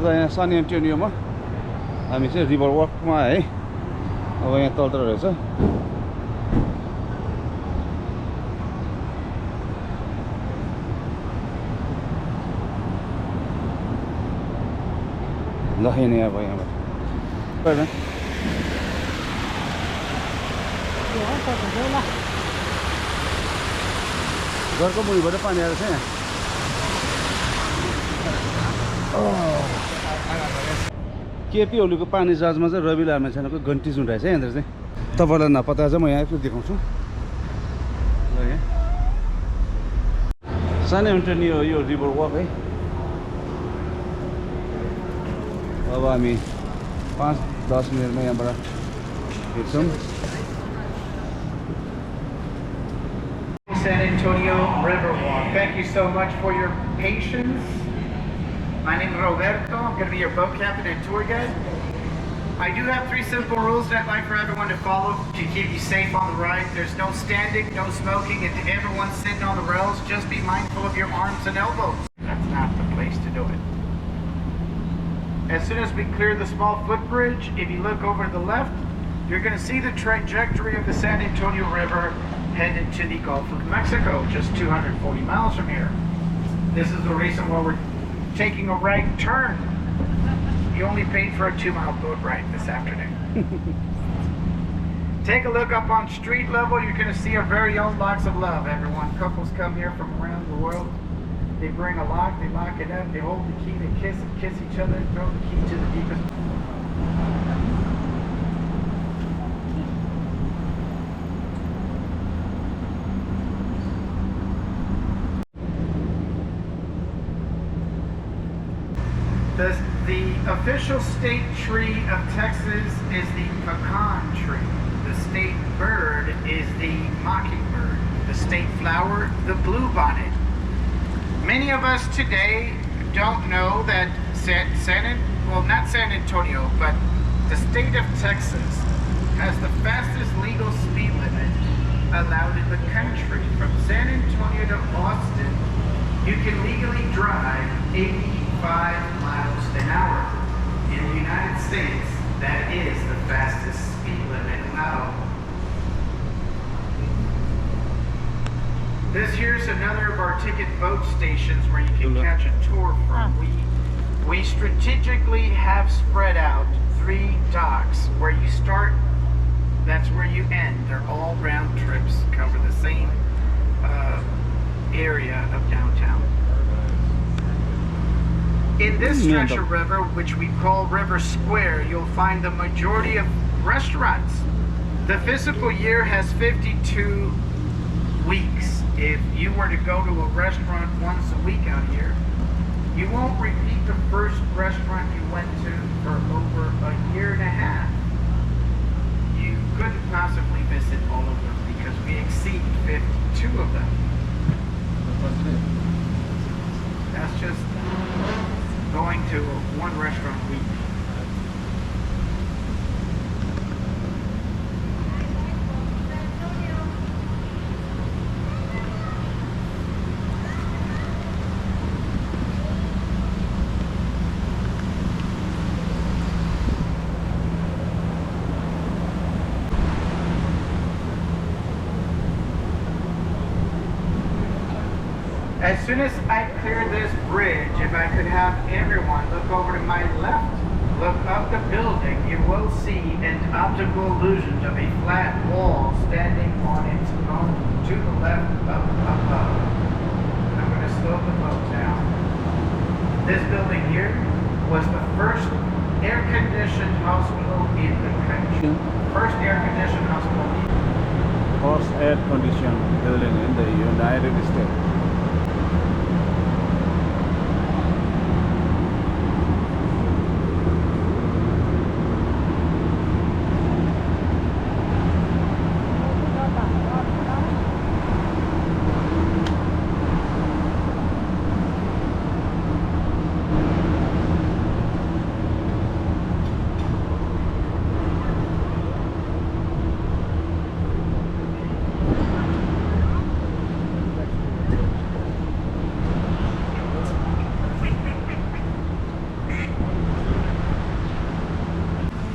यहाँ सान एन्टोनियोमा हामी चाहिँ रिभर वकमा है अब यहाँ तलतिर रहेछ ल हेर्ने अब यहाँबाट घरको मुनिबाट पानी आएको छ यहाँ केपी ओलीको पानी जहाजमा चाहिँ रवि लामेछानेको घन्टी झुन्डाएछ है यहाँनिर चाहिँ तपाईँलाई नपत्ता चाहिँ म यहाँ एकचोटि देखाउँछु ल यहाँ सानो एन्टोनियो यो रिभर वक है अब हामी 5-10 मिनटमा यहाँबाट हिँड्छौँ San Antonio River Walk. Thank you so much for your patience. My name is Roberto. I'm going to be your boat captain and tour guide. I do have 3 simple rules that I'd like for everyone to follow to keep you safe on the ride. There's no standing, no smoking, and to everyone sitting on the rails, just be mindful of your arms and elbows. That's not the place to do it. As soon as we clear the small footbridge, if you look over to the left, you're going to see the trajectory of the San Antonio River headed to the Gulf of Mexico, just 240 miles from here. This is the reason why we're taking a right turn. You only paid for a 2-mile boat ride this afternoon. Take a look up on street level. You're going to see our very own locks of love, everyone. Couples come here from around the world. They bring a lock, they lock it up, they hold the key, they kiss each other, and throw the key to the deepest. The official state tree of Texas is the pecan tree. The state bird is the mockingbird. The state flower, the bluebonnet. Many of us today don't know that not San Antonio, but the state of Texas has the fastest legal speed limit allowed in the country. From San Antonio to Austin, you can legally drive 85 miles an hour. In the United States, that is the fastest speed limit allowed. This here's another of our ticket boat stations where you can catch a tour from. We strategically have spread out 3 docks. Where you start, that's where you end. They're all round trips, cover the same area of downtown. In this stretch of river, which we call River Square, you'll find the majority of restaurants. The fiscal year has 52 weeks. If you were to go to a restaurant once a week out here, you won't repeat the first restaurant you went to for over a year and a half. You couldn't possibly visit all of them because we exceed 52 of them. That's just going to one restaurant a week. As soon as I clear this bridge, if I could have everyone look over to my left, look up the building, you will see an optical illusion of a flat wall standing on its own to the left up above. I'm going to slow the boat down. This building here was the first air-conditioned hospital in the country. First air-conditioned hospital. First air-conditioned building in the United States.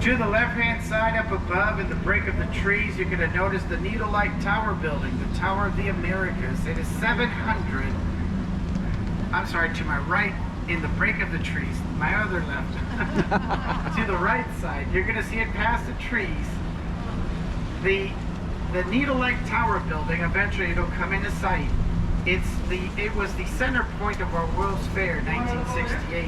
To the left-hand side up above in the break of the trees, you're going to notice the Needle-like Tower building, the Tower of the Americas. It is 700, I'm sorry, to my right in the break of the trees, my other left. To the right side, you're going to see it past the trees. The Needle-like Tower building, eventually it'll come into sight. It was the center point of our World's Fair, 1968.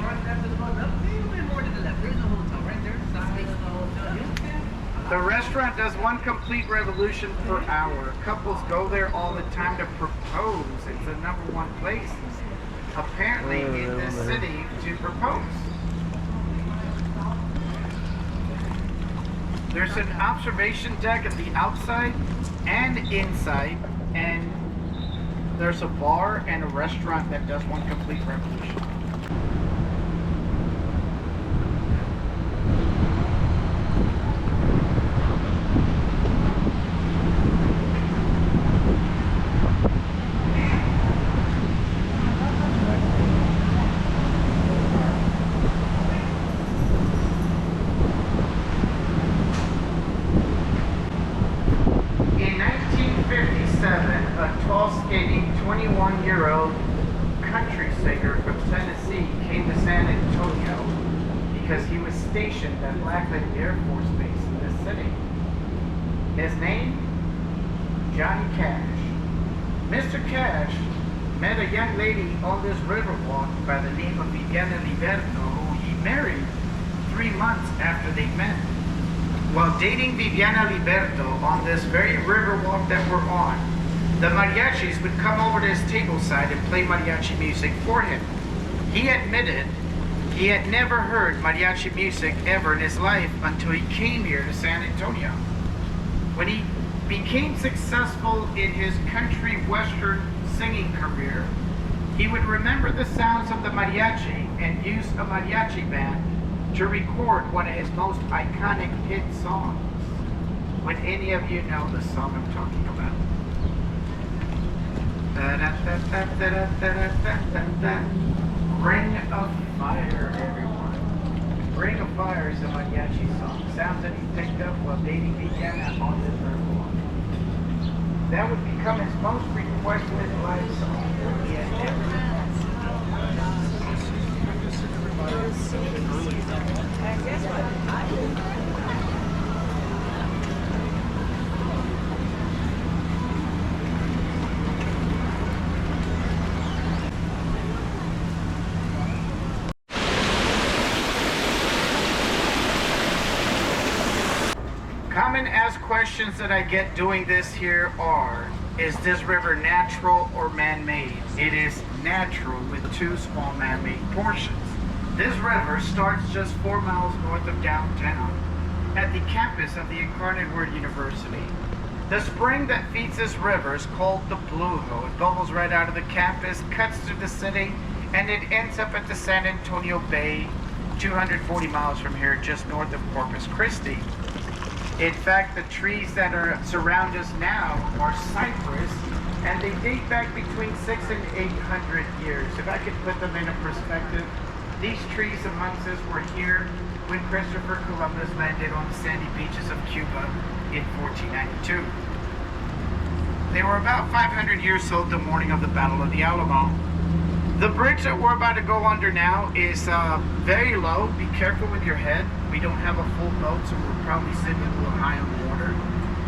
The restaurant does one complete revolution per hour. Couples go there all the time to propose. It's the #1 place, apparently, in this city to propose. There's an observation deck at the outside and inside, and there's a bar and a restaurant that does one complete revolution. In 1957, a tall, skating 21-year-old country singer from Tennessee came to San Antonio because he was stationed at Lackland Air Force Base in this city. His name? Johnny Cash. Mr. Cash met a young lady on this riverwalk by the name of Viviana Liberto, who he married 3 months after they met. While dating Viviana Liberto on this very riverwalk that we're on, the mariachis would come over to his tableside and play mariachi music for him. He admitted he had never heard mariachi music ever in his life until he came here to San Antonio. When he became successful in his country western singing career, he would remember the sounds of the mariachi and use a mariachi band to record one of his most iconic hit songs. Would any of you know the song I'm talking about? Ring of Fire, everyone. Ring of Fire is a mariachi song. Sounds that he picked up while dating Viviana on this riverwalk. That would become his most requested live song. He had never Common asked questions that I get doing this here are, is this river natural or man-made? It is natural with 2 small man-made portions. This river starts just 4 miles north of downtown at the campus of the Incarnate Word University. The spring that feeds this river is called the Blujo. It bubbles right out of the campus, cuts through the city, and it ends up at the San Antonio Bay, 240 miles from here, just north of Corpus Christi. In fact, the trees that surround us now are cypress, and they date back between 600 and 800 years. If I could put them in a perspective, these trees amongst us were here when Christopher Columbus landed on the sandy beaches of Cuba in 1492. They were about 500 years old the morning of the Battle of the Alamo. The bridge that we're about to go under now is very low. Be careful with your head. We don't have a full boat, so we're probably sitting a little high on the water.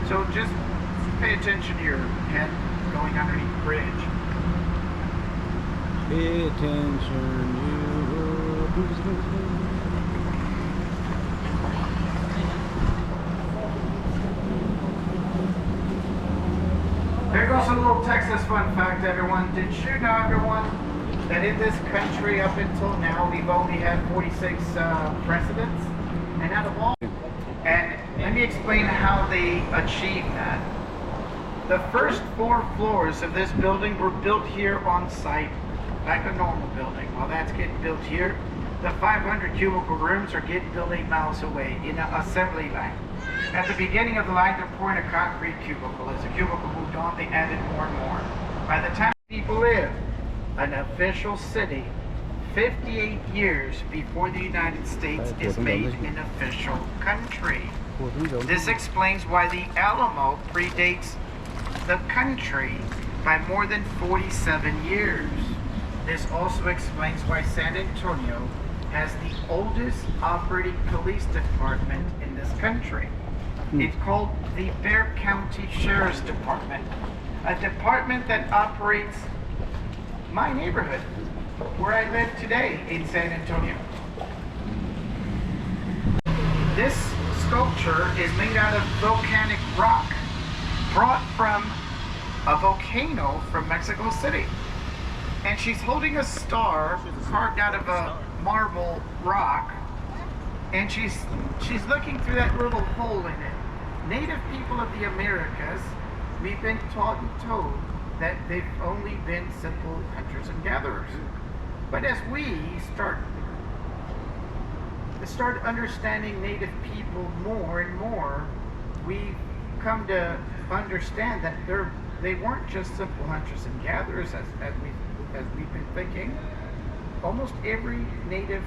So just pay attention to your head going underneath the bridge. Pay attention, you. There goes a little Texas fun fact, everyone. Did you know, everyone, that in this country up until now we've only had 46 presidents? And out of all, and let me explain how they achieved that. The first 4 floors of this building were built here on site, like a normal building. While that's getting built here, the 500 cubicle rooms are getting built 8 miles away in an assembly line. At the beginning of the line, they're pouring a concrete cubicle. As the cubicle moved on, they added more and more. By the time people live, an official city 58 years before the United States is made an official country. This explains why the Alamo predates the country by more than 47 years. This also explains why San Antonio has the oldest operating police department in this country. It's called the Bexar County Sheriff's Department, a department that operates my neighborhood, where I live today in San Antonio. This sculpture is made out of volcanic rock brought from a volcano from Mexico City. And she's holding a star carved out of a marble rock, and she's looking through that little hole in it. Native people of the Americas, we've been taught and told that they've only been simple hunters and gatherers. But as we start understanding Native people more and more, we come to understand that they weren't just simple hunters and gatherers as we've been thinking. Almost every Native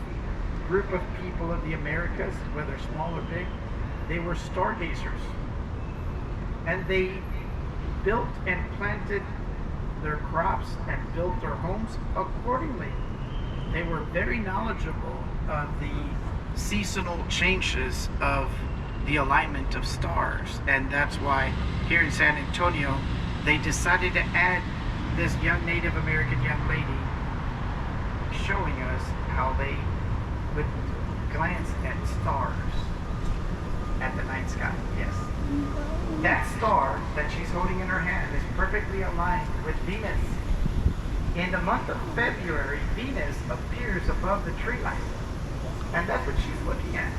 group of people of the Americas, whether small or big, they were stargazers. And they built and planted their crops and built their homes accordingly. They were very knowledgeable of the seasonal changes of the alignment of stars, and that's why here in San Antonio they decided to add this young Native American young lady showing us how they would glance at stars at the night sky. Yes, that star that she's holding in her hand is perfectly aligned with Venus. In the month of February, Venus appears above the tree line, and that's what she's looking at.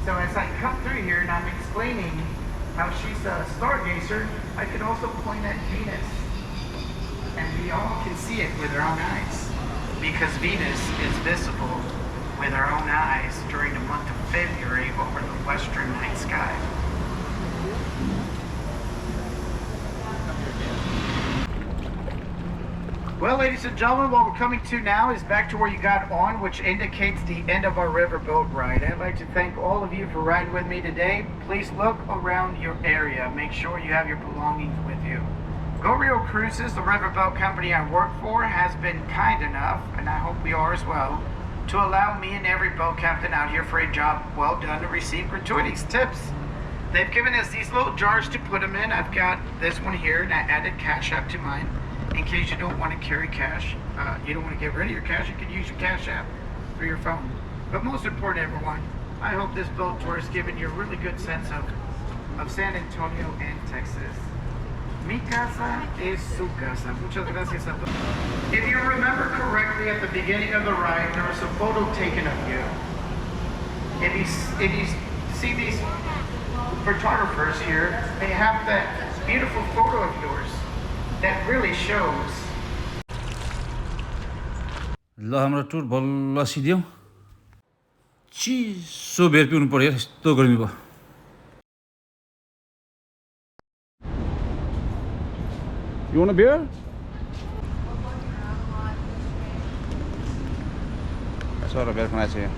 So as I come through here and I'm explaining how she's a stargazer, I can also point at Venus. And we all can see it with our own eyes, because Venus is visible with our own eyes during the month of February over the western night sky. Well, ladies and gentlemen, what we're coming to now is back to where you got on, which indicates the end of our riverboat ride. I'd like to thank all of you for riding with me today. Please look around your area. Make sure you have your belongings with you. Go Rio Cruises, the riverboat company I work for, has been kind enough, and I hope we are as well, to allow me and every boat captain out here for a job well done to receive gratuities, tips. They've given us these little jars to put them in. I've got this one here, and I added Cash App to mine. In case you don't want to carry cash, you don't want to get rid of your cash, you can use your Cash App through your phone. But most important, everyone, I hope this boat tour has given you a really good sense of San Antonio and Texas. Mi casa es su casa. Muchas gracias a todos. If you remember correctly, at the beginning of the ride, there was a photo taken of you. If you see these photographers here, they have that beautiful photo of yours that really shows. ल हाम्रो टुर बल्ल सिद्यौँ चिसो बेर पिउनु पर्यो यस्तो गर्मी भयो You want a beer? That's what a beer can I say.